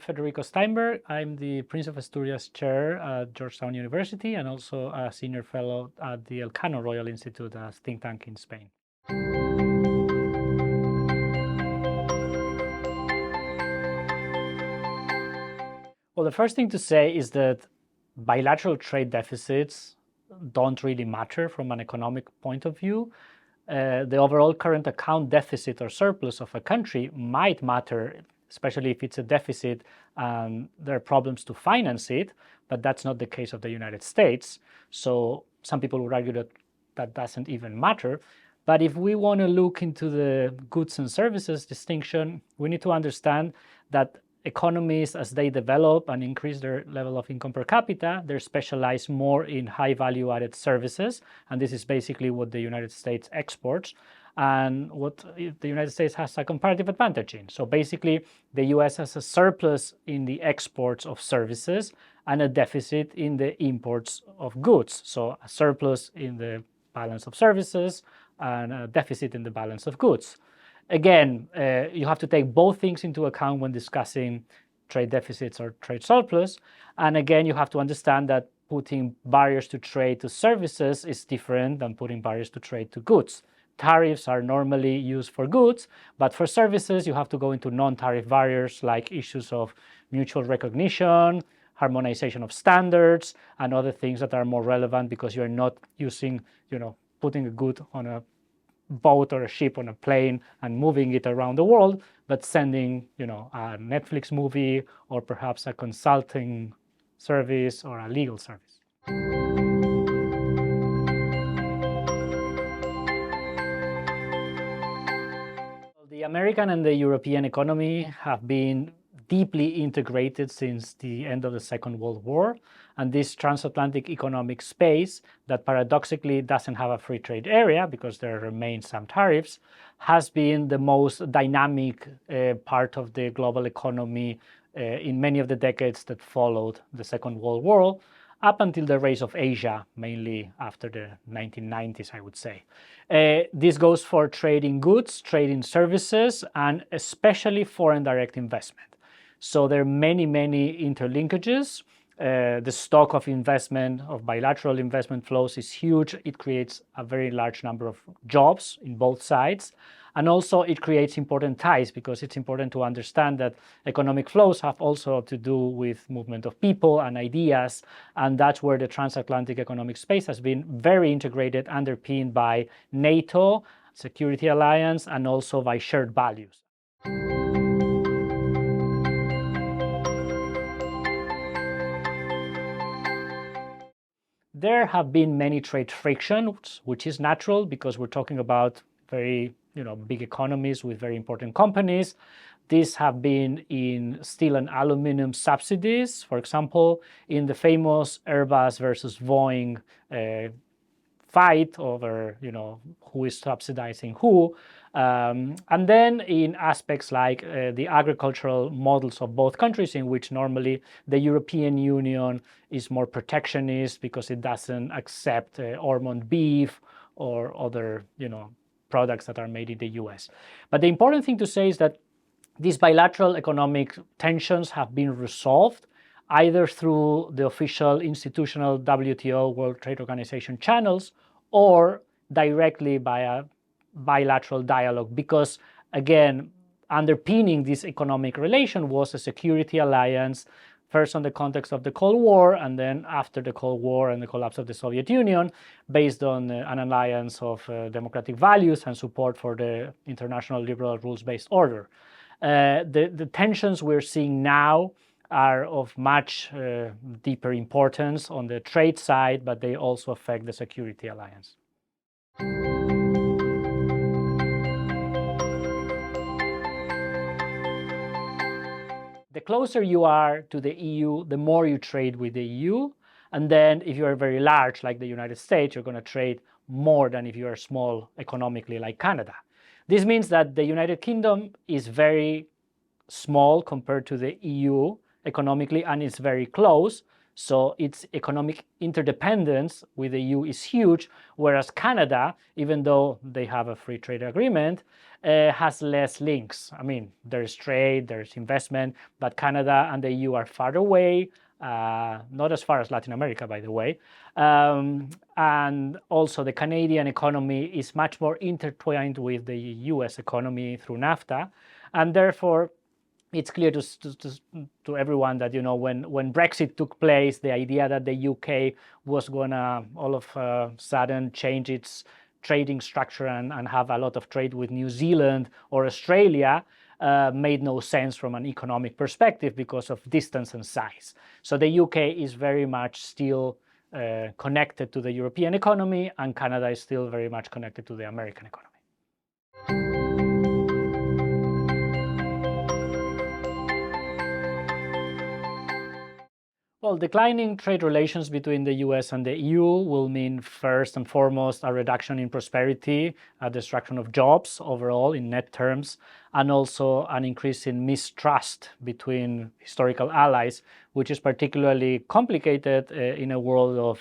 Federico Steinberg. I'm the Prince of Asturias Chair at Georgetown University and also a Senior Fellow at the Elcano Royal Institute, a think tank in Spain. Well, the first thing to say is that bilateral trade deficits don't really matter from an economic point of view. The overall current account deficit or surplus of a country might matter, especially if it's a deficit and there are problems to finance it, but that's not the case of the United States. So some people would argue that that doesn't even matter. But if we want to look into the goods and services distinction, we need to understand that economies, as they develop and increase their level of income per capita, they're specialized more in high value added services. And this is basically what the United States exports and what the United States has a comparative advantage in. So basically, the US has a surplus in the exports of services and a deficit in the imports of goods. So a surplus in the balance of services and a deficit in the balance of goods. Again, you have to take both things into account when discussing trade deficits or trade surplus. And again, you have to understand that putting barriers to trade to services is different than putting barriers to trade to goods. Tariffs are normally used for goods, but for services, you have to go into non-tariff barriers like issues of mutual recognition, harmonization of standards, and other things that are more relevant because you're not using, putting a good on a boat or a ship on a plane and moving it around the world, but sending, a Netflix movie or perhaps a consulting service or a legal service. The American and the European economy have been deeply integrated since the end of the Second World War, and this transatlantic economic space that paradoxically doesn't have a free trade area because there remain some tariffs, has been the most dynamic part of the global economy in many of the decades that followed the Second World War, up until the rise of Asia, mainly after the 1990s, I would say. This goes for trading goods, trading services, and especially foreign direct investment. So there are many, many interlinkages. The stock of investment, of bilateral investment flows is huge. It creates a very large number of jobs in both sides. And also it creates important ties because it's important to understand that economic flows have also to do with movement of people and ideas. And that's where the transatlantic economic space has been very integrated, underpinned by NATO, security alliance, and also by shared values. There have been many trade frictions, which is natural because we're talking about very big economies with very important companies. These have been in steel and aluminum subsidies, for example, in the famous Airbus versus Boeing fight over who is subsidizing who. And then in aspects like the agricultural models of both countries, in which normally the European Union is more protectionist because it doesn't accept almond beef or other products that are made in the US. But the important thing to say is that these bilateral economic tensions have been resolved either through the official institutional WTO, World Trade Organization channels, or directly by a bilateral dialogue, because again, underpinning this economic relation was a security alliance, first on the context of the Cold War, and then after the Cold War and the collapse of the Soviet Union, based on an alliance of democratic values and support for the international liberal rules-based order. The tensions we're seeing now are of much deeper importance on the trade side, but they also affect the security alliance. The closer you are to the EU, the more you trade with the EU. And then if you are very large, like the United States, you're going to trade more than if you are small economically, like Canada. This means that the United Kingdom is very small compared to the EU economically, and it's very close So its economic interdependence with the EU is huge, whereas Canada, even though they have a free trade agreement, has less links. I mean, there's trade, there's investment, but Canada and the EU are far away, not as far as Latin America, by the way. And also the Canadian economy is much more intertwined with the US economy through NAFTA. And therefore, it's clear to everyone that, when Brexit took place, the idea that the UK was going to all of a sudden change its trading structure and have a lot of trade with New Zealand or Australia made no sense from an economic perspective because of distance and size. So the UK is very much still connected to the European economy, and Canada is still very much connected to the American economy. Well, declining trade relations between the US and the EU will mean, first and foremost, a reduction in prosperity, a destruction of jobs overall in net terms, and also an increase in mistrust between historical allies, which is particularly complicated in a world of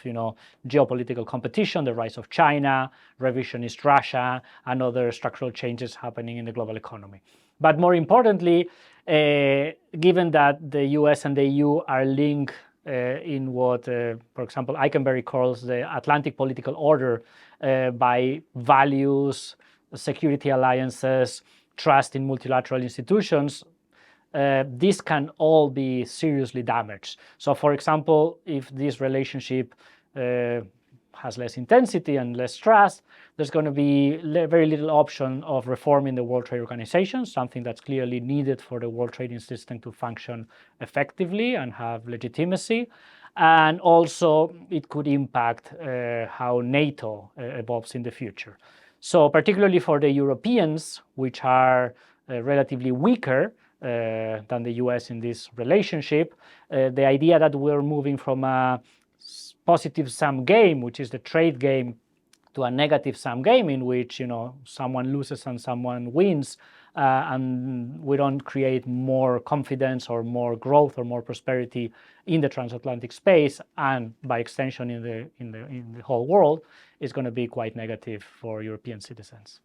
geopolitical competition, the rise of China, revisionist Russia, and other structural changes happening in the global economy. But more importantly, given that the US and the EU are linked in what, for example, Eikenberry calls the Atlantic political order by values, security alliances, trust in multilateral institutions, this can all be seriously damaged. So, for example, if this relationship has less intensity and less trust, there's going to be very little option of reforming the World Trade Organization, something that's clearly needed for the world trading system to function effectively and have legitimacy. And also, it could impact how NATO evolves in the future. So particularly for the Europeans, which are relatively weaker than the US in this relationship, the idea that we're moving from a positive sum game, which is the trade game, to a negative sum game in which someone loses and someone wins, and we don't create more confidence or more growth or more prosperity in the transatlantic space, and by extension in the whole world, is going to be quite negative for European citizens.